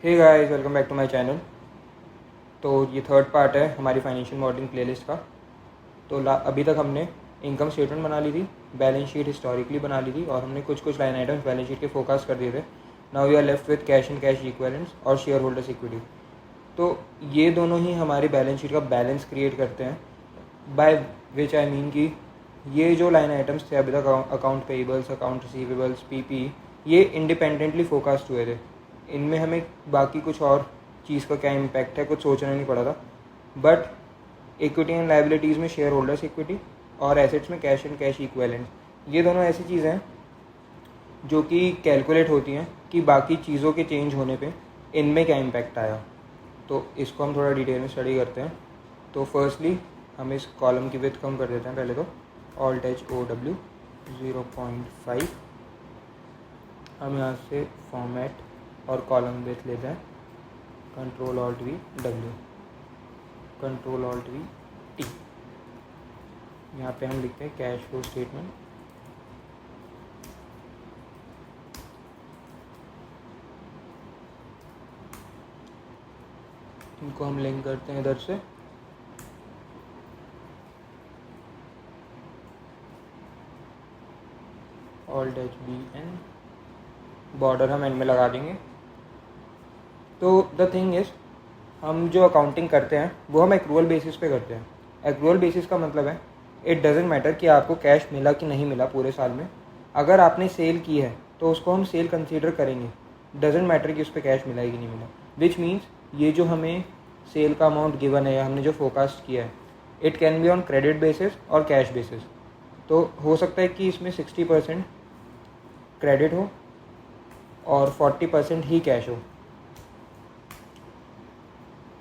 Hey guys, welcome back to my channel. तो ये third part है हमारी फाइनेंशियल मॉडलिंग प्लेलिस्ट का। तो अभी तक हमने इनकम स्टेटमेंट बना ली थी, बैलेंस शीट हिस्टोरिकली बना ली थी और हमने कुछ लाइन आइटम्स बैलेंस शीट के फोकस कर दिए थे। Now we are left with cash and cash equivalents और शेयर होल्डर्स इक्विटी। तो ये दोनों ही हमारी बैलेंस शीट का बैलेंस क्रिएट करते हैं, बाय विच आई मीन कि ये जो लाइन आइटम्स थे अभी तक, account payables, account receivables, PP, ये इंडिपेंडेंटली फोकस्ड हुए थे। इनमें हमें बाकी कुछ और चीज़ का क्या इम्पैक्ट है कुछ सोचना नहीं पड़ा था। बट इक्विटी एंड लाइबिलिटीज़ में शेयर होल्डर्स इक्विटी और एसेट्स में कैश एंड कैश इक्विवेलेंट्स, ये दोनों ऐसी चीज़ें हैं जो कि कैलकुलेट होती हैं कि बाकी चीज़ों के चेंज होने पे इनमें क्या इम्पैक्ट आया। तो इसको हम थोड़ा डिटेल में स्टडी करते हैं। तो फर्स्टली हम इस कॉलम की विड्थ कम कर देते हैं। पहले तो ऑल्ट एच ओ डब्ल्यू 0.5, हम यहाँ से फॉर्मेट और कॉलम विड्थ लेते हैं control alt V W, control alt we T. यहाँ पे हम लिखते हैं कैश फ्लो स्टेटमेंट। इनको हम लिंक करते हैं इधर से। Alt H B N, border हम एंड में लगा देंगे। तो द थिंग इज़, हम जो अकाउंटिंग करते हैं वो हम एक्रूअल बेसिस पे करते हैं। एक्रूअल बेसिस का मतलब है इट डजेंट मैटर कि आपको कैश मिला कि नहीं मिला पूरे साल में। अगर आपने सेल की है तो उसको हम सेल कंसीडर करेंगे, डजेंट मैटर कि उस पर कैश मिला है कि नहीं मिला। विच मीन्स ये जो हमें सेल का अमाउंट गिवन है या हमने जो फोरकास्ट किया है, it can be on credit basis और कैश बेसिस। तो हो सकता है कि इसमें 60% क्रेडिट हो और 40% ही कैश हो।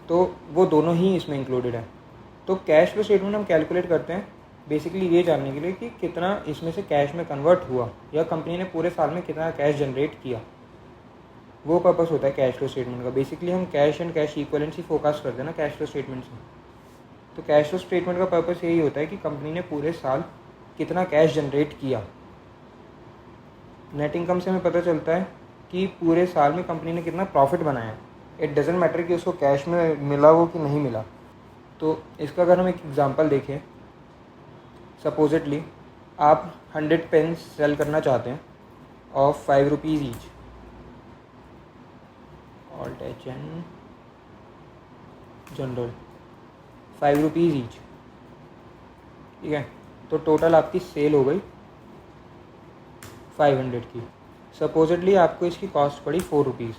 तो वो दोनों ही इसमें इंक्लूडेड है। तो कैश फ्लो स्टेटमेंट हम कैलकुलेट करते हैं बेसिकली ये जानने के लिए कि कितना इसमें से कैश में कन्वर्ट हुआ या कंपनी ने पूरे साल में कितना कैश जनरेट किया। वो पर्पस होता है कैश फ्लो स्टेटमेंट का। बेसिकली हम cash and cash equivalents he focus करते हैं ना कैश फ्लो स्टेटमेंट से। तो कैश फ्लो स्टेटमेंट का पर्पस यही होता है कि कंपनी ने पूरे साल कितना कैश जनरेट किया। नेट इनकम से हमें पता चलता है कि पूरे साल में कंपनी ने कितना प्रॉफिट बनाया। इट डजेंट मैटर कि उसको कैश में मिला हो कि नहीं मिला। तो इसका अगर हम एक एग्जांपल देखें, सपोजिटली आप 100 पेन्स सेल करना चाहते हैं of 5 rupees each, alt H N general, 5 rupees each, ठीक है। तो टोटल आपकी सेल हो गई 500 की। सपोजिटली आपको इसकी कॉस्ट पड़ी 4 रुपीज़।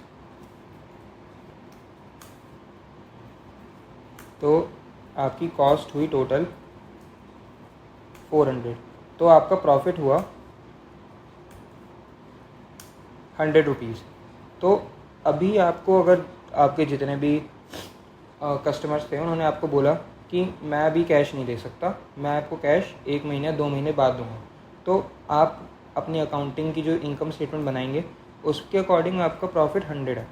तो आपकी कॉस्ट हुई टोटल 400। तो आपका प्रॉफिट हुआ 100 रुपीज़। तो अभी आपको अगर आपके जितने भी कस्टमर्स थे उन्होंने आपको बोला कि मैं अभी कैश नहीं दे सकता, मैं आपको कैश 1 महीने 2 महीने बाद दूंगा, तो आप अपनी अकाउंटिंग की जो इनकम स्टेटमेंट बनाएंगे उसके अकॉर्डिंग आपका प्रॉफिट 100 है।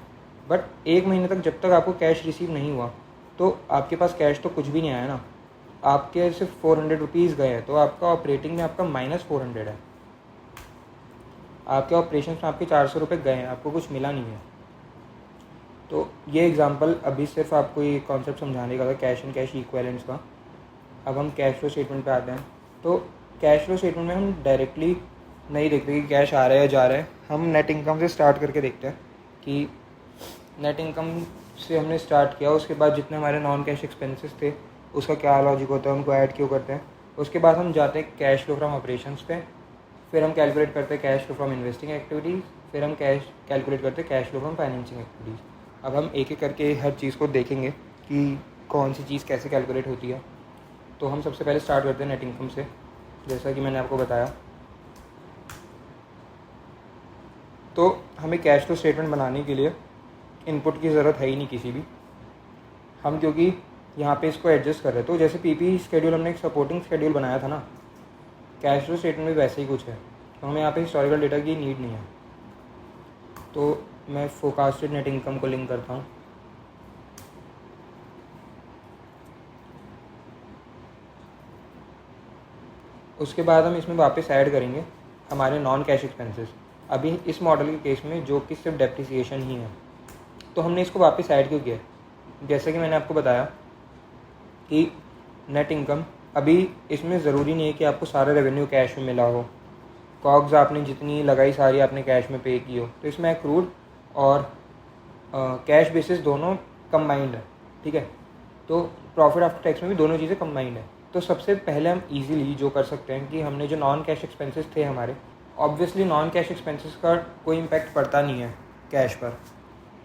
बट 1 महीने तक जब तक आपको कैश रिसीव नहीं हुआ तो आपके पास कैश तो कुछ भी नहीं आया ना, आपके सिर्फ 400 रुपीज़ गए हैं। तो आपका ऑपरेटिंग में आपका -400 है। आपके ऑपरेशन में आपके 400 रुपये गए हैं, आपको कुछ मिला नहीं है। तो ये एग्जांपल अभी सिर्फ आपको ये कॉन्सेप्ट समझाने का था कैश एंड कैश इक्विवेलेंट्स का। अब हम कैश फ्लो स्टेटमेंट पे आते हैं। तो कैश फ्लो स्टेटमेंट में हम डायरेक्टली नहीं देखते कि कैश आ रहा है या जा रहा है। हम नेट इनकम से स्टार्ट करके देखते हैं कि नेट इनकम से हमने स्टार्ट किया, उसके बाद जितने हमारे नॉन कैश एक्सपेंसेस थे उसका क्या लॉजिक होता है, उनको ऐड क्यों करते हैं। उसके बाद हम जाते हैं कैश फ्लो फ्रॉम ऑपरेशंस पे, फिर हम कैलकुलेट करते हैं cash flow from investing activities, फिर हम कैलकुलेट करते हैं cash flow from financing activities. अब हम एक एक करके हर चीज़ को देखेंगे कि कौन सी चीज़ कैसे कैलकुलेट होती है। तो हम सबसे पहले स्टार्ट करते हैं नेट इनकम से, जैसा कि मैंने आपको बताया। तो हमें कैश फ्लो स्टेटमेंट बनाने के लिए इनपुट की ज़रूरत है ही नहीं किसी भी। हम क्योंकि यहाँ पे इसको एडजस्ट कर रहे हैं, तो जैसे पीपी शेड्यूल हमने एक सपोर्टिंग शेड्यूल बनाया था ना, कैश फ्लो स्टेटमेंट भी वैसे ही कुछ है। तो हमें यहाँ पे हिस्टोरिकल डेटा की नीड नहीं है। तो मैं फोरकास्टेड नेट इनकम को लिंक करता हूँ। उसके बाद हम इसमें वापस ऐड करेंगे हमारे नॉन कैश एक्सपेंसेस। अभी इस मॉडल के केस में जो कि सिर्फ डेप्रिसिएशन ही है। तो हमने इसको वापस ऐड क्यों किया? जैसे कि मैंने आपको बताया कि नेट इनकम, अभी इसमें ज़रूरी नहीं है कि आपको सारा रेवेन्यू कैश में मिला हो, कॉग्स आपने जितनी लगाई सारी आपने कैश में पे की हो, तो इसमें एक्रूड और कैश बेसिस दोनों कंबाइंड है, ठीक है। तो प्रॉफिट आफ्टर टैक्स में भी दोनों चीज़ें कंबाइंड है। तो सबसे पहले हम इजीली जो कर सकते हैं कि हमने जो नॉन कैश एक्सपेंसेस थे हमारे, ऑब्वियसली नॉन कैश एक्सपेंसेस का कोई इम्पैक्ट पड़ता नहीं है कैश पर।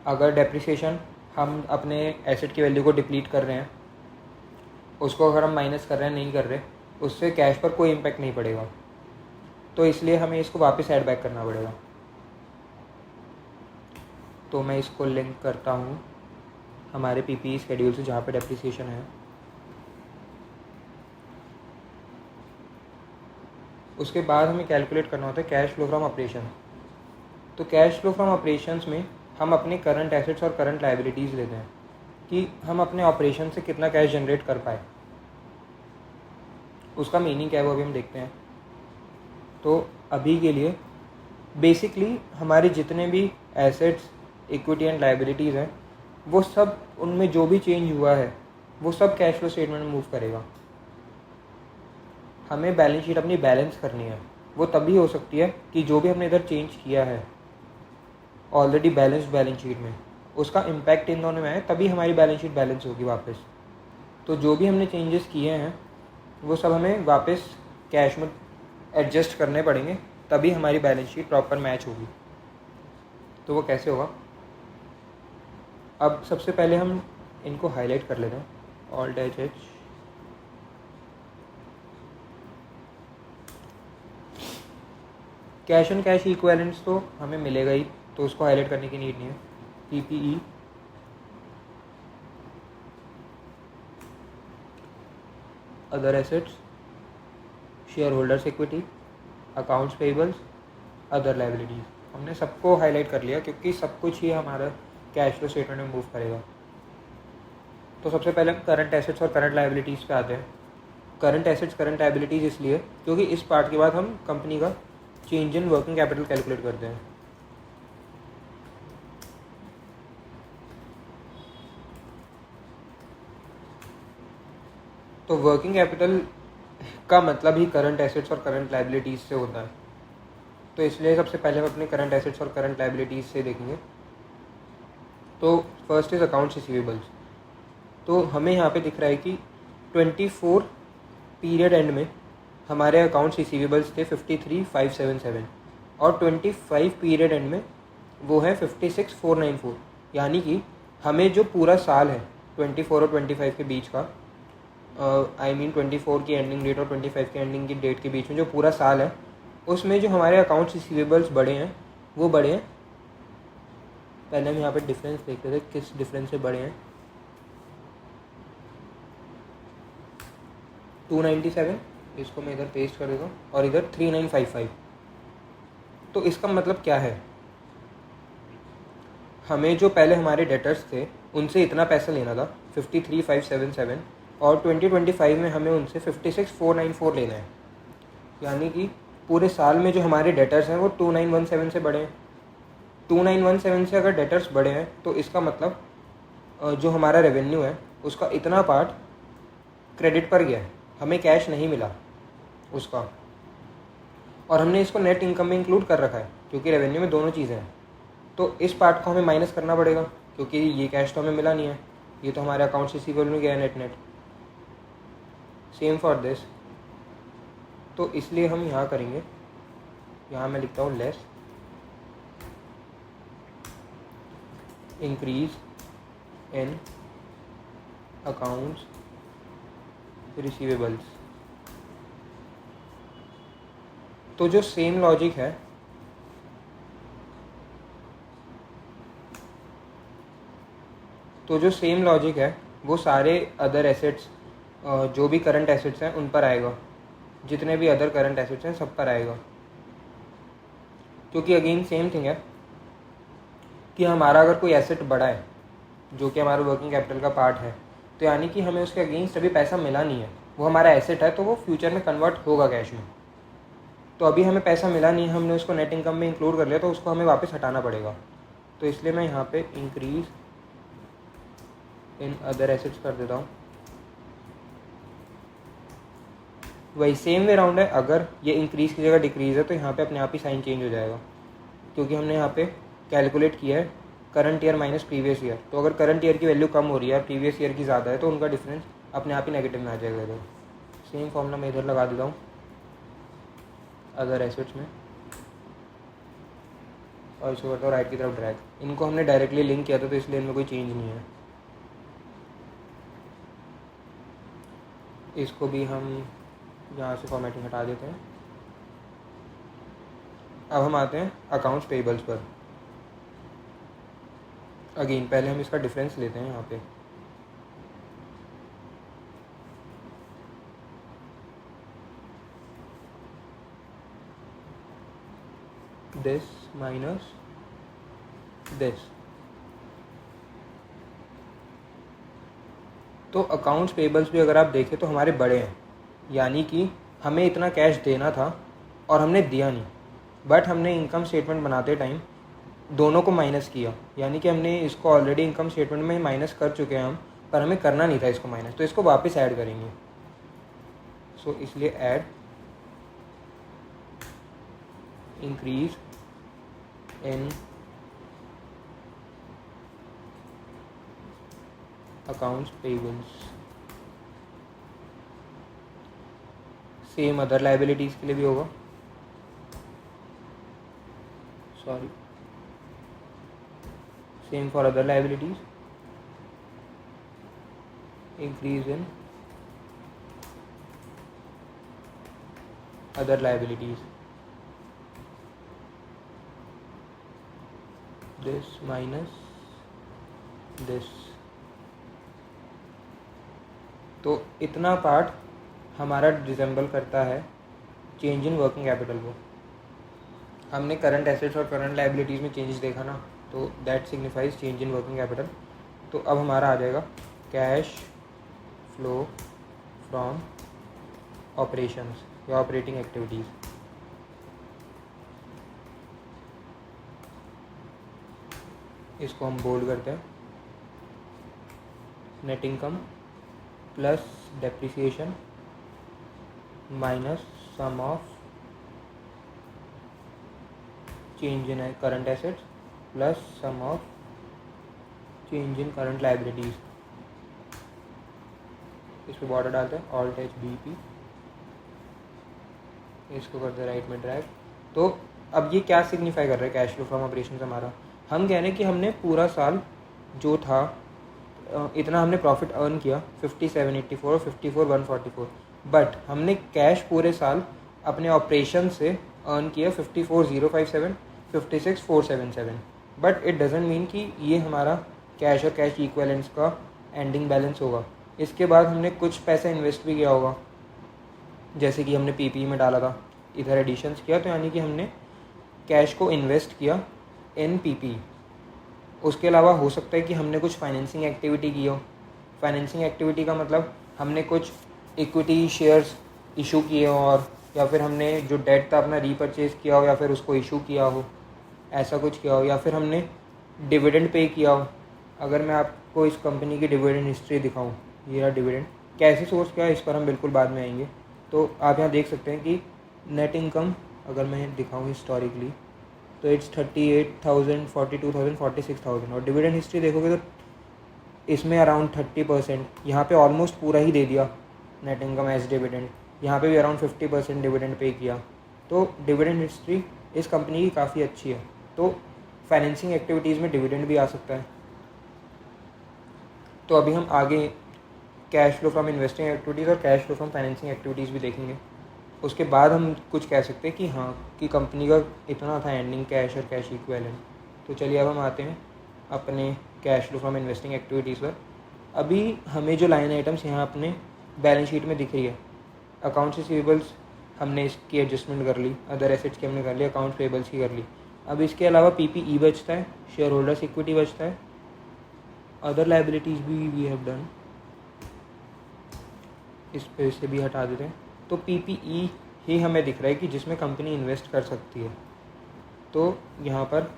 अगर डेप्रिसिएशन, हम अपने एसेट की वैल्यू को डिप्लीट कर रहे हैं, उसको अगर हम माइनस कर रहे हैं, नहीं कर रहे, उससे कैश पर कोई इम्पैक्ट नहीं पड़ेगा। तो इसलिए हमें इसको वापस ऐड बैक करना पड़ेगा। तो मैं इसको लिंक करता हूँ हमारे पीपीई शेड्यूल से, जहाँ पे डेप्रिसिएशन है। उसके बाद हमें कैलकुलेट करना होता है कैश फ्लो फ्रॉम ऑपरेशन। तो कैश फ्लो फ्रॉम ऑपरेशंस में हम अपने करंट एसेट्स और करंट लायबिलिटीज़ लेते हैं कि हम अपने ऑपरेशन से कितना कैश जनरेट कर पाए। उसका मीनिंग क्या है वो अभी हम देखते हैं। तो अभी के लिए बेसिकली हमारे जितने भी एसेट्स, इक्विटी एंड लायबिलिटीज़ हैं, वो सब, उनमें जो भी चेंज हुआ है वो सब कैश फ्लो स्टेटमेंट में मूव करेगा। हमें बैलेंस शीट अपनी बैलेंस करनी है। वो तभी हो सकती है कि जो भी हमने इधर चेंज किया है ऑलरेडी बैलेंस शीट में, उसका इम्पैक्ट इन दोनों में है, तभी हमारी बैलेंस शीट बैलेंस होगी वापस। तो जो भी हमने चेंजेस किए हैं वो सब हमें वापस कैश में एडजस्ट करने पड़ेंगे, तभी हमारी बैलेंस शीट प्रॉपर मैच होगी। तो वो कैसे होगा? अब सबसे पहले हम इनको हाईलाइट कर लेते हैं, alt H. Cash and cash equivalents तो हमें मिलेगा ही, तो उसको हाईलाइट करने की नीड नहीं है। PPE other assets, share holders equity, accounts payables, other liabilities, हमने सबको हाईलाइट कर लिया क्योंकि सब कुछ ही हमारा कैश फ्लो स्टेटमेंट में मूव करेगा। तो सबसे पहले हम करंट एसेट्स और करंट लायबिलिटीज़ पे आते हैं। करंट एसेट्स, करंट लायबिलिटीज़ इसलिए क्योंकि इस पार्ट के बाद हम कंपनी का change in working capital calculate करते हैं। तो वर्किंग कैपिटल का मतलब ही करंट एसेट्स और करंट लायबिलिटीज़ से होता है। तो इसलिए सबसे पहले हम अपने करंट एसेट्स और करंट लायबिलिटीज़ से देखेंगे। तो फर्स्ट इज़ अकाउंट्स रिसीवेबल्स। तो हमें यहाँ पे दिख रहा है कि 24 पीरियड एंड में हमारे अकाउंट्स रिसीवेबल्स थे 53,577 और 25 पीरियड एंड में वो है 56,494। यानी कि हमें जो पूरा साल है 24 और 25 के बीच का, आई मीन 24 की एंडिंग डेट और 25 की एंडिंग की डेट के बीच में जो पूरा साल है, उसमें जो हमारे अकाउंट्स रिसीवेबल्स बढ़े हैं वो बढ़े हैं। पहले हम यहाँ पे डिफरेंस देखते थे, किस डिफरेंस से बढ़े हैं। 297, इसको मैं इधर पेस्ट कर देता हूँ, और इधर 3955। तो इसका मतलब क्या है? हमें जो पहले हमारे डेटर्स थे उनसे इतना पैसा लेना था 53,577 और 2025 में हमें उनसे 56,494 लेना है। यानी कि पूरे साल में जो हमारे डेटर्स हैं वो 2917 से बढ़े हैं। 2917 से अगर डेटर्स बढ़े हैं तो इसका मतलब जो हमारा रेवेन्यू है उसका इतना पार्ट क्रेडिट पर गया है, हमें कैश नहीं मिला उसका, और हमने इसको नेट इनकम में इंक्लूड कर रखा है क्योंकि रेवेन्यू में दोनों चीज़ें हैं। तो इस पार्ट को हमें माइनस करना पड़ेगा क्योंकि ये कैश तो हमें मिला नहीं है, ये तो हमारे अकाउंट्स रिसीवेबल में गया है नेट। Same for this. तो इसलिए हम यहाँ करेंगे, यहाँ मैं लिखता हूँ less increase in accounts receivables. तो जो सेम लॉजिक है वो सारे अदर एसेट्स, जो भी करंट एसेट्स हैं उन पर आएगा, जितने भी अदर करंट एसेट्स हैं सब पर आएगा। क्योंकि अगेन सेम थिंग है कि हमारा अगर कोई एसेट बढ़ा है जो कि हमारा वर्किंग कैपिटल का पार्ट है, तो यानी कि हमें उसके अगेंस्ट अभी पैसा मिला नहीं है, वो हमारा एसेट है, तो वो फ्यूचर में कन्वर्ट होगा कैश में। तो अभी हमें पैसा मिला नहीं है, हमने उसको नेट इनकम में इंक्लूड कर लिया, तो उसको हमें वापस हटाना पड़ेगा। तो इसलिए मैं यहाँ पे इंक्रीज इन अदर एसेट्स कर देता हूँ। वही सेम वे राउंड है, अगर ये इंक्रीज़ की जगह डिक्रीज़ है तो यहाँ पे अपने आप ही साइन चेंज हो जाएगा, क्योंकि हमने यहाँ पे कैलकुलेट किया है current year minus previous year. तो अगर करंट ईयर की वैल्यू कम हो रही है और प्रीवियस ईयर की ज़्यादा है तो उनका डिफरेंस अपने आप ही नेगेटिव में आ जाएगा इधर। सेम फॉर्मूला मैं इधर लगा देता हूँ अदर एसेट्स में, और इसको करता हूँ राइट की तरफ ड्रैग। इनको हमने डायरेक्टली लिंक किया था तो इसलिए इनमें कोई चेंज नहीं है। इसको भी हम यहाँ से फॉर्मेटिंग हटा देते हैं। अब हम आते हैं अकाउंट्स पेबल्स पर। अगेन पहले हम इसका डिफरेंस लेते हैं यहाँ पे। This minus this. तो अकाउंट्स पेबल्स भी अगर आप देखें तो हमारे बड़े हैं, यानी कि हमें इतना कैश देना था और हमने दिया नहीं, बट हमने इनकम स्टेटमेंट बनाते टाइम दोनों को माइनस किया, यानी कि हमने इसको ऑलरेडी इनकम स्टेटमेंट में माइनस कर चुके हैं हम, पर हमें करना नहीं था इसको माइनस, तो इसको वापस ऐड करेंगे। सो इसलिए add increase in accounts payables. Same other liabilities के लिए भी होगा, sorry, same for other liabilities, increase in other liabilities, this minus this. तो इतना पार्ट हमारा रिजेंबल करता है चेंज इन वर्किंग कैपिटल को। हमने करंट एसेट्स और करंट लाइबिलिटीज़ में चेंजेस देखा ना, तो that signifies change in working capital. तो अब हमारा आ जाएगा कैश फ्लो फ्रॉम ऑपरेशंस या ऑपरेटिंग एक्टिविटीज़। इसको हम बोल्ड करते हैं, net income plus depreciation minus sum of change in current assets plus sum of change in current liabilities. इस पर बॉर्डर डालते हैं, ऑल्ट एच बी पी, इसको करते हैं राइट में ड्रैग। तो अब ये क्या सिग्निफाई कर रहा है कैश फ्लो फ्रॉम ऑपरेशन हमारा? हम कह रहे हैं कि हमने पूरा साल जो था इतना हमने प्रॉफिट अर्न किया 5784 और 54144, बट हमने कैश पूरे साल अपने ऑपरेशन से अर्न किया 54057 56477, बट इट डजेंट मीन कि ये हमारा कैश और कैश इक्विवेलेंट्स का एंडिंग बैलेंस होगा। इसके बाद हमने कुछ पैसा इन्वेस्ट भी किया होगा, जैसे कि हमने पीपी में डाला था, इधर एडिशंस किया, तो यानी कि हमने कैश को इन्वेस्ट किया इन पीपी। उसके अलावा हो सकता है कि हमने कुछ फाइनेंसिंग एक्टिविटी की हो। फाइनेंसिंग एक्टिविटी का मतलब हमने कुछ इक्विटी शेयर्स इशू किए हो, और या फिर हमने जो डेट था अपना रीपरचेज़ किया हो या फिर उसको इशू किया हो, ऐसा कुछ किया हो, या फिर हमने डिविडेंड पे किया हो। अगर मैं आपको इस कंपनी की डिविडेंड हिस्ट्री दिखाऊं, ये रहा डिविडेंड, कैसे सोर्स क्या है इस पर हम बिल्कुल बाद में आएंगे। तो आप यहाँ देख सकते हैं कि नेट इनकम अगर मैं दिखाऊँ हिस्टोरिकली तो इट्स 38,000 42,000 46,000, और डिविडेंड हिस्ट्री देखोगे तो इसमें अराउंड 30%, यहाँ पे ऑलमोस्ट पूरा ही दे दिया नेट इनकम एज डिविडेंड, यहाँ पे भी अराउंड 50% डिविडेंड पे किया। तो डिविडेंड हिस्ट्री इस कंपनी की काफ़ी अच्छी है। तो फाइनेंसिंग एक्टिविटीज़ में डिविडेंड भी आ सकता है। तो अभी हम आगे cash flow from investing activities और cash flow from financing activities भी देखेंगे। उसके बाद हम कुछ कह सकते हैं कि हाँ कि कंपनी का इतना था एंडिंग कैश और कैश इक्विवेलेंट। तो चलिए अब हम आते हैं अपने cash flow from investing activities पर। अभी हमें जो लाइन आइटम्स यहाँ अपने बैलेंस शीट में दिख रही है, अकाउंट्स रिसीवेबल्स हमने इसकी एडजस्टमेंट कर ली, अदर एसेट्स की हमने कर ली, अकाउंट्स पेबल्स की कर ली। अब इसके अलावा पीपीई बचता है, शेयर होल्डर्स इक्विटी बचता है, अदर लाइबिलिटीज़ भी वी हैव डन, इस पे से भी हटा देते हैं। तो पीपीई ही हमें दिख रहा है कि जिसमें कंपनी इन्वेस्ट कर सकती है। तो यहाँ पर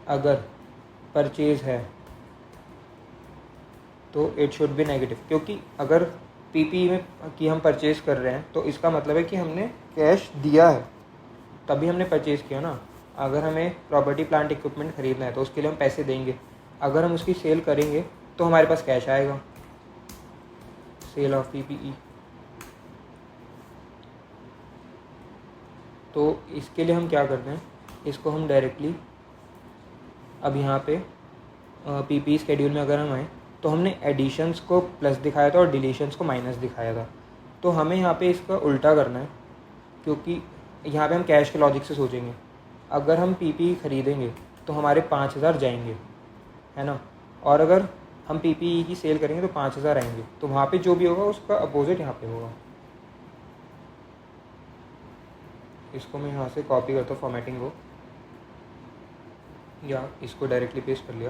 अगर परचेज़ है तो इट शुड बी नेगेटिव, क्योंकि अगर पीपीई में की हम परचेज़ कर रहे हैं तो इसका मतलब है कि हमने कैश दिया है, तभी हमने परचेज़ किया ना। अगर हमें प्रॉपर्टी प्लांट इक्विपमेंट ख़रीदना है तो उसके लिए हम पैसे देंगे, अगर हम उसकी सेल करेंगे तो हमारे पास कैश आएगा। सेल ऑफ पीपीई, तो इसके लिए हम क्या करते हैं, इसको हम डायरेक्टली अब यहाँ पे पीपीई स्केड्यूल में अगर हम आए तो हमने एडिशंस को प्लस दिखाया था और डिलीशंस को माइनस दिखाया था। तो हमें यहाँ पे इसका उल्टा करना है, क्योंकि यहाँ पे हम कैश के लॉजिक से सोचेंगे। अगर हम पीपीई ख़रीदेंगे तो हमारे 5,000 जाएंगे, है ना, और अगर हम पीपीई की सेल करेंगे तो 5,000 आएंगे। तो वहाँ पे जो भी होगा उसका अपोजिट यहाँ पे होगा। इसको मैं यहाँ से कॉपी करता हूँ फॉर्मेटिंग को, या इसको डायरेक्टली पेस्ट कर लिया।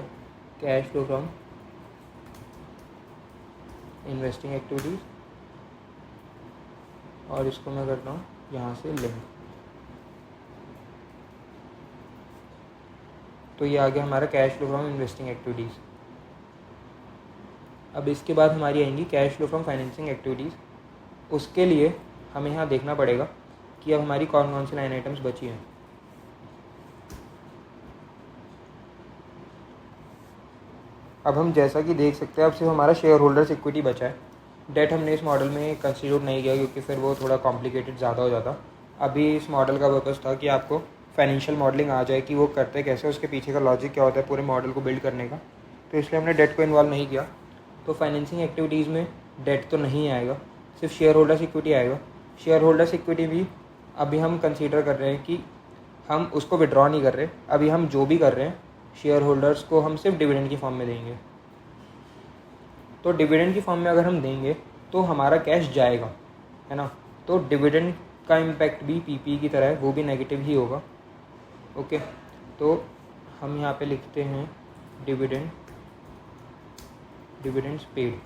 Cash flow from investing activities, और इसको मैं करता हूँ यहाँ से लिंक। तो ये आ गया हमारा cash flow from investing activities. अब इसके बाद हमारी आएंगी cash flow from financing activities. उसके लिए हमें यहाँ देखना पड़ेगा कि अब हमारी कौन कौन सी लाइन आइटम्स बची हैं। अब हम जैसा कि देख सकते हैं अब सिर्फ हमारा शेयर होल्डर्स इक्विटी बचा है। डेट हमने इस मॉडल में कंसिड्यूट नहीं किया क्योंकि फिर वो थोड़ा कॉम्प्लिकेटेड ज़्यादा हो जाता। अभी इस मॉडल का पर्पज़ था कि आपको फाइनेंशियल मॉडलिंग आ जाए कि वो करते कैसे, उसके पीछे का लॉजिक क्या होता है पूरे मॉडल को बिल्ड करने का, तो इसलिए हमने डेट को इन्वॉल्व नहीं किया। तो फाइनेंसिंग एक्टिविटीज़ में डेट तो नहीं आएगा, सिर्फ शेयर होल्डर्स इक्विटी आएगा। शेयर होल्डर्स इक्विटी भी अभी हम कंसीडर कर रहे हैं कि हम उसको विड्रॉ नहीं कर रहे, अभी हम जो भी कर रहे हैं शेयर होल्डर्स को हम सिर्फ डिविडेंड की फॉर्म में देंगे। तो डिविडेंड की फॉर्म में अगर हम देंगे तो हमारा कैश जाएगा, है ना। तो डिविडेंड का इम्पैक्ट भी पीपी की तरह है, वो भी नेगेटिव ही होगा। ओके, तो हम यहाँ पे लिखते हैं डिविडेंड्स पेड।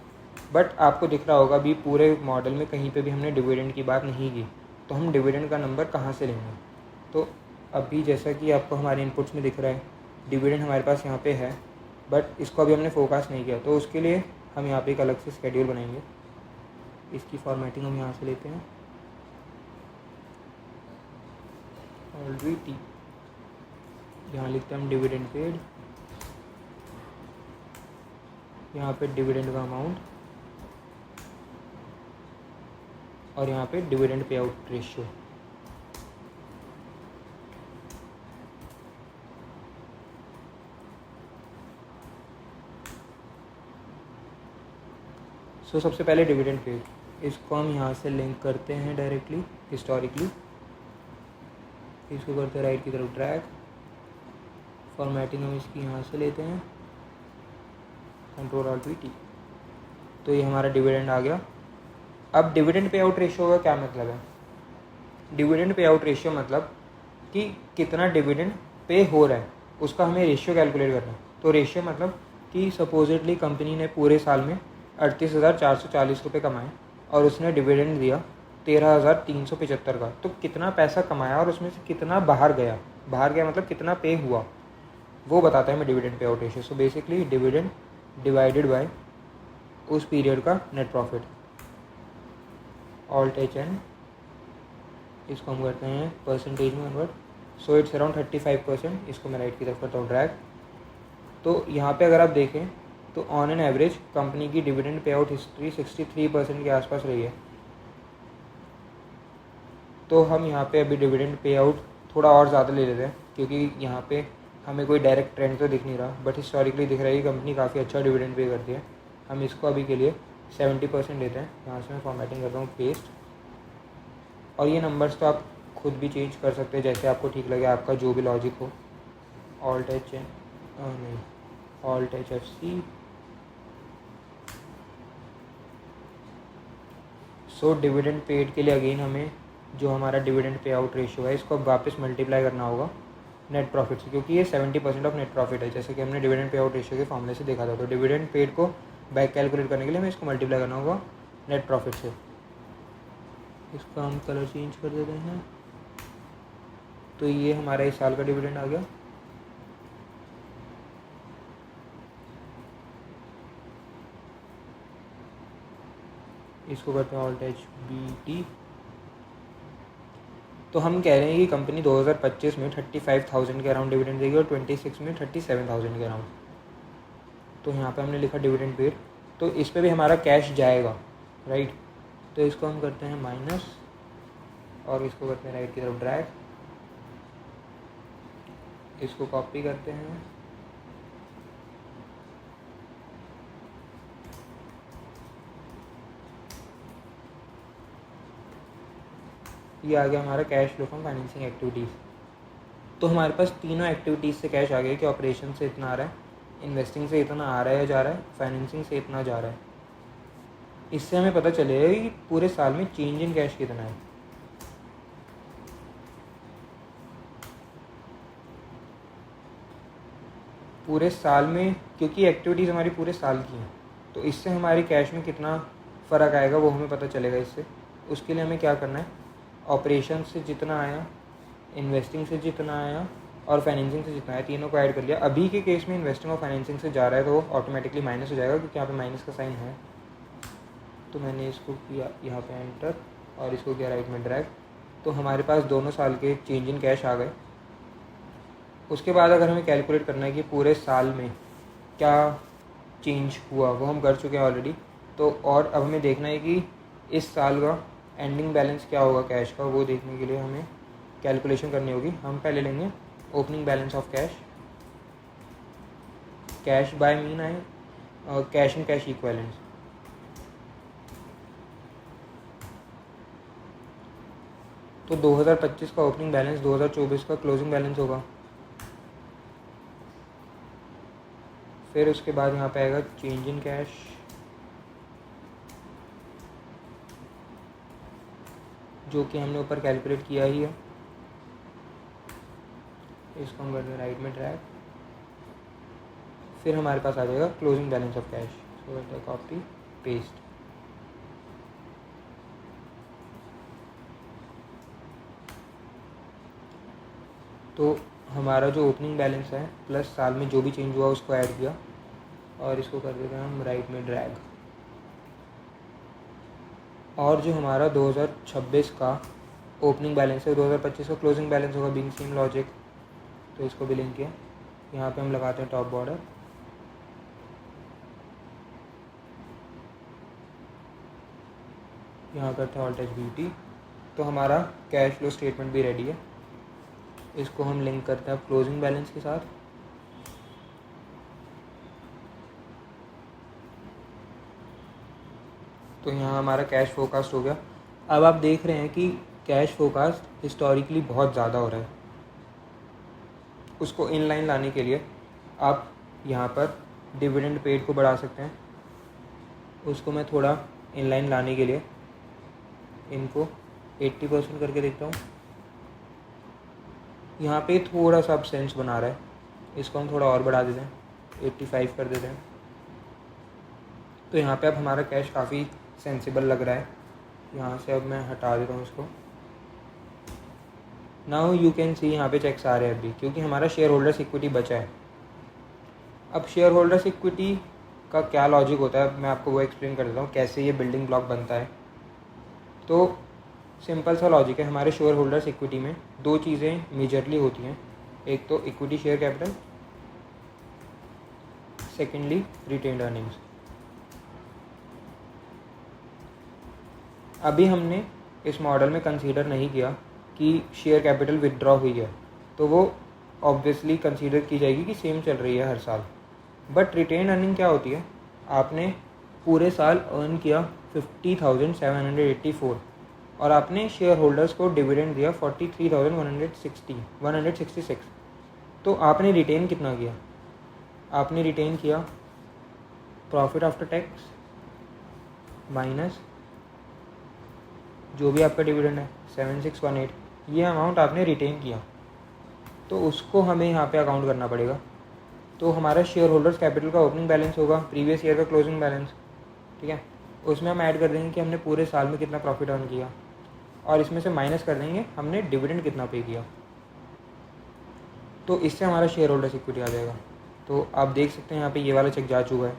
बट आपको दिख रहा होगा अभी पूरे मॉडल में कहीं पे भी हमने डिविडेंड की बात नहीं की, तो हम डिविडेंड का नंबर कहाँ से लेंगे। तो अभी जैसा कि आपको हमारे इनपुट्स में दिख रहा है डिविडेंड हमारे पास यहाँ पे है, बट इसको अभी हमने फोकस नहीं किया, तो उसके लिए हम यहाँ पे एक अलग से स्केड्यूल बनाएंगे। इसकी फॉर्मेटिंग हम यहाँ से लेते हैं, ऑलरेडी यहाँ लिखते हैं हम डिविडेंड पेड, यहाँ पे डिविडेंड का अमाउंट, और यहाँ पे डिविडेंड पे आउट रेशियो। सो सबसे पहले डिविडेंड पेड, इसको हम यहाँ से लिंक करते हैं डायरेक्टली हिस्टोरिकली। इसको करते हैं राइट की तरफ ड्रैग, फॉर्मेटिंग हम इसकी यहाँ से लेते हैं Ctrl+Alt+T। तो ये हमारा डिविडेंड आ गया। अब डिविडेंड पे आउट रेशियो का क्या मतलब है। डिविडेंड पे आउट रेशियो मतलब कि कितना डिविडेंड पे हो रहा है उसका हमें रेशियो कैलकुलेट करना है। तो रेशियो मतलब कि सपोजिटली कंपनी ने पूरे साल में 38,440 रुपये कमाए और उसने डिविडेंड दिया 13,375 का, तो कितना पैसा कमाया और उसमें से कितना बाहर गया मतलब कितना पे हुआ, वो बताता है हमें dividend pay out ratio. So basically dividend divided by उस पीरियड का नेट प्रॉफिट, Alt+H, इसको हम करते हैं परसेंटेज में कन्वर्ट। So it's around 35%। इसको मैं राइट की तरफ करता हूँ ड्रैग। तो यहाँ पे अगर आप देखें तो ऑन एन एवरेज कंपनी की डिविडेंड पे आउट हिस्ट्री 63% के आसपास रही है। तो हम यहाँ पे अभी डिविडेंड पे आउट थोड़ा और ज़्यादा ले लेते हैं, क्योंकि यहाँ पे हमें कोई डायरेक्ट ट्रेंड तो दिख नहीं रहा, बट हिस्टोरिकली दिख रहा है कि कंपनी काफ़ी अच्छा डिविडेंड पे करती है। हम इसको अभी के लिए 70% लेते हैं। यहाँ से मैं फॉर्मेटिंग करता हूँ पेस्ट, और ये नंबर्स तो आप खुद भी चेंज कर सकते हैं जैसे आपको ठीक लगे, आपका जो भी लॉजिक हो। Alt+HFC। सो डिविडेंड पेड के लिए अगेन हमें जो हमारा डिविडेंड पे आउट रेशियो है इसको वापस मल्टीप्लाई करना होगा नेट प्रॉफिट से, क्योंकि ये 70% ऑफ नेट प्रॉफिट है, जैसे कि हमने डिविडेंड पे आउट रेशियो के फॉर्मूले से देखा था। तो डिविडेंड पेड को बैक कैलकुलेट करने के लिए हमें इसको मल्टीप्लाई करना होगा नेट प्रॉफिट से। इसका हम कलर चेंज कर देते हैं। तो ये हमारा इस साल का डिविडेंड आ गया। इसको करते हैं ऑल्ट एच बी टी। तो हम कह रहे हैं कि कंपनी 2025 में 35,000 के अराउंड डिविडेंड देगी और 26 में 37,000 के अराउंड। तो यहाँ पे हमने लिखा डिविडेंड पेड, तो इस पे भी हमारा कैश जाएगा, राइट। तो इसको हम करते हैं माइनस और इसको करते हैं राइट की तरफ ड्रैग, इसको कॉपी करते हैं, ये आ गया हमारा cash flow from financing activities. तो हमारे पास तीनों एक्टिविटीज़ से कैश आ गया कि ऑपरेशन से इतना आ रहा है, इन्वेस्टिंग से इतना आ रहा है जा रहा है, फाइनेंसिंग से इतना जा रहा है। इससे हमें पता चलेगा कि पूरे साल में चेंज इन कैश कितना है। पूरे साल में, क्योंकि एक्टिविटीज़ हमारी पूरे साल की हैं, तो इससे हमारी कैश में कितना फ़र्क आएगा वो हमें पता चलेगा इससे। उसके लिए हमें क्या करना है, ऑपरेशन से जितना आया, इन्वेस्टिंग से जितना आया और फाइनेंसिंग से जितना आया, तीनों को ऐड कर लिया। अभी के केस में इन्वेस्टिंग और फाइनेंसिंग से जा रहा है तो वो ऑटोमेटिकली माइनस हो जाएगा क्योंकि यहाँ पे माइनस का साइन है। तो मैंने इसको किया यहाँ पे एंटर और इसको किया राइट में ड्रैग, तो हमारे पास दोनों साल के चेंज इन कैश आ गए। उसके बाद अगर हमें कैलकुलेट करना है कि पूरे साल में क्या चेंज हुआ, वो हम कर चुके हैं ऑलरेडी। तो और अब हमें देखना है कि इस साल का एंडिंग बैलेंस क्या होगा कैश का, वो देखने के लिए हमें कैलकुलेशन करनी होगी। हम पहले लेंगे opening balance of cash, cash by mean आए और कैश एंड कैश इक्विवेलेंट्स। तो 2025 का ओपनिंग बैलेंस 2024 का क्लोजिंग बैलेंस होगा। फिर उसके बाद यहाँ पे आएगा चेंज इन कैश, जो कि हमने ऊपर कैलकुलेट किया ही है। इसको हम करते हैं राइट में ड्रैग, फिर हमारे पास आ जाएगा क्लोजिंग बैलेंस ऑफ कैश। इसको करते हैं कॉपी पेस्ट। तो हमारा जो ओपनिंग बैलेंस है प्लस साल में जो भी चेंज हुआ उसको ऐड किया और इसको कर देते हैं हम राइट में ड्रैग। और जो हमारा 2026 का ओपनिंग बैलेंस है 2025 का क्लोजिंग बैलेंस होगा बीइंग सेम लॉजिक। तो इसको भी लिंक किया, यहाँ पे हम लगाते हैं टॉप बॉर्डर, यहाँ करते हैं ऑल्ट एच बी टी। तो हमारा कैश फ्लो स्टेटमेंट भी रेडी है। इसको हम लिंक करते हैं क्लोजिंग बैलेंस के साथ। तो यहाँ हमारा कैश फोरकास्ट हो गया। अब आप देख रहे हैं कि कैश फोरकास्ट हिस्टोरिकली बहुत ज़्यादा हो रहा है। उसको इन लाइन लाने के लिए आप यहाँ पर डिविडेंड पेड को बढ़ा सकते हैं। उसको मैं थोड़ा इन लाइन लाने के लिए इनको 80% करके देखता हूँ। यहाँ पे थोड़ा सा एब्सेंस बना रहा है, इसको हम थोड़ा और बढ़ा देते हैं, 85 कर देते हैं। तो यहाँ पे अब हमारा कैश काफ़ी सेंसिबल लग रहा है। यहाँ से अब मैं हटा देता हूँ इसको। नाउ यू कैन सी यहाँ पे चेक्स आ रहे हैं अभी, क्योंकि हमारा शेयर होल्डर्स इक्विटी बचा है। अब शेयर होल्डर्स इक्विटी का क्या लॉजिक होता है मैं आपको वो एक्सप्लेन कर देता हूँ, कैसे ये बिल्डिंग ब्लॉक बनता है। तो सिंपल सा लॉजिक है, हमारे शेयर होल्डर्स इक्विटी में दो चीज़ें मेजरली होती हैं, एक तो equity share capital, secondly retained earnings. अभी हमने इस मॉडल में कंसीडर नहीं किया कि शेयर कैपिटल विदड्रॉ हुई है, तो वो ऑब्वियसली कंसीडर की जाएगी कि सेम चल रही है हर साल। बट रिटेन अर्निंग क्या होती है, आपने पूरे साल अर्न किया 50,784 और आपने शेयर होल्डर्स को डिविडेंड दिया 43,166। तो आपने रिटेन कितना किया, आपने रिटेन किया प्रॉफिट आफ्टर टैक्स माइनस जो भी आपका डिविडेंड है 7618, ये अमाउंट आपने रिटेन किया। तो उसको हमें यहाँ पे अकाउंट करना पड़ेगा। तो हमारा शेयर होल्डर्स कैपिटल का ओपनिंग बैलेंस होगा प्रीवियस ईयर का क्लोजिंग बैलेंस, ठीक है। उसमें हम ऐड कर देंगे कि हमने पूरे साल में कितना प्रॉफिट अर्न किया और इसमें से माइनस कर देंगे हमने डिविडेंड कितना पे किया। तो इससे हमारा शेयर होल्डर्स इक्विटी आ जाएगा। तो आप देख सकते हैं यहाँ पे ये वाला चेक जा चुका है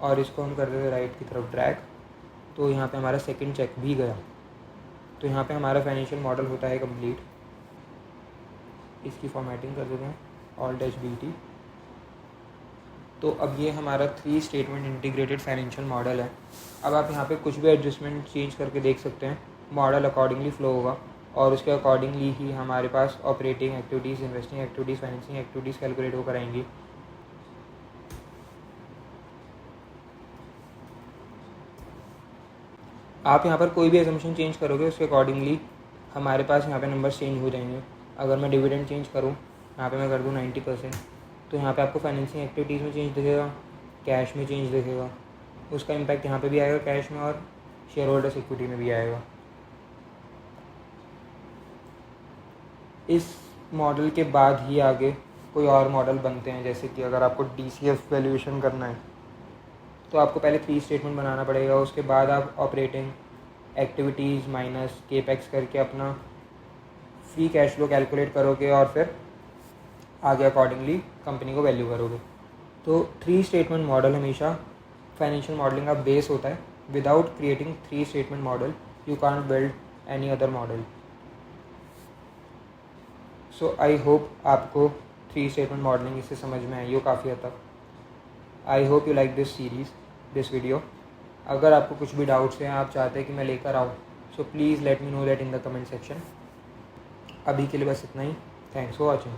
और इसको हम कर देते हैं राइट की तरफ ड्रैग तो यहाँ पे हमारा सेकंड चेक भी गया। तो यहाँ पे हमारा फाइनेंशियल मॉडल होता है कंप्लीट। इसकी फॉर्मेटिंग कर देते हैं, Alt+BT। तो अब ये हमारा 3 स्टेटमेंट इंटीग्रेटेड फाइनेंशियल मॉडल है। अब आप यहाँ पे कुछ भी एडजस्टमेंट चेंज करके देख सकते हैं, मॉडल अकॉर्डिंगली फ्लो होगा और उसके अकॉर्डिंगली ही हमारे पास operating activities, investing activities, financing activities calculate होकर आएंगी। आप यहाँ पर कोई भी एजम्पशन चेंज करोगे उसके अकॉर्डिंगली हमारे पास यहाँ पे नंबर्स चेंज हो जाएंगे। अगर मैं डिविडेंड चेंज करूँ, यहाँ पे मैं कर दूँ 90%, तो यहाँ पे आपको फाइनेंसिंग एक्टिविटीज़ में चेंज दिखेगा, कैश में चेंज दिखेगा। उसका इम्पैक्ट यहाँ पे भी आएगा कैश में और शेयर होल्डर्स इक्विटी में भी आएगा। इस मॉडल के बाद ही आगे कोई और मॉडल बनते हैं, जैसे कि अगर आपको DCF वैल्यूएशन करना है तो आपको पहले 3 स्टेटमेंट बनाना पड़ेगा। उसके बाद आप ऑपरेटिंग एक्टिविटीज़ माइनस केपेक्स करके अपना फ्री कैश फ्लो कैलकुलेट करोगे और फिर आगे अकॉर्डिंगली कंपनी को वैल्यू करोगे। तो 3 स्टेटमेंट मॉडल हमेशा फाइनेंशियल मॉडलिंग का बेस होता है। Without creating 3 statement model you can't build any other model. So I hope आपको 3 स्टेटमेंट मॉडलिंग इससे समझ में आई हो काफ़ी हद तक। I hope you like this series, this video. अगर आपको कुछ भी डाउट्स हैं, आप चाहते हैं कि मैं लेकर आऊँ, so please let me know that in the comment section. अभी के लिए बस इतना ही। Thanks for watching.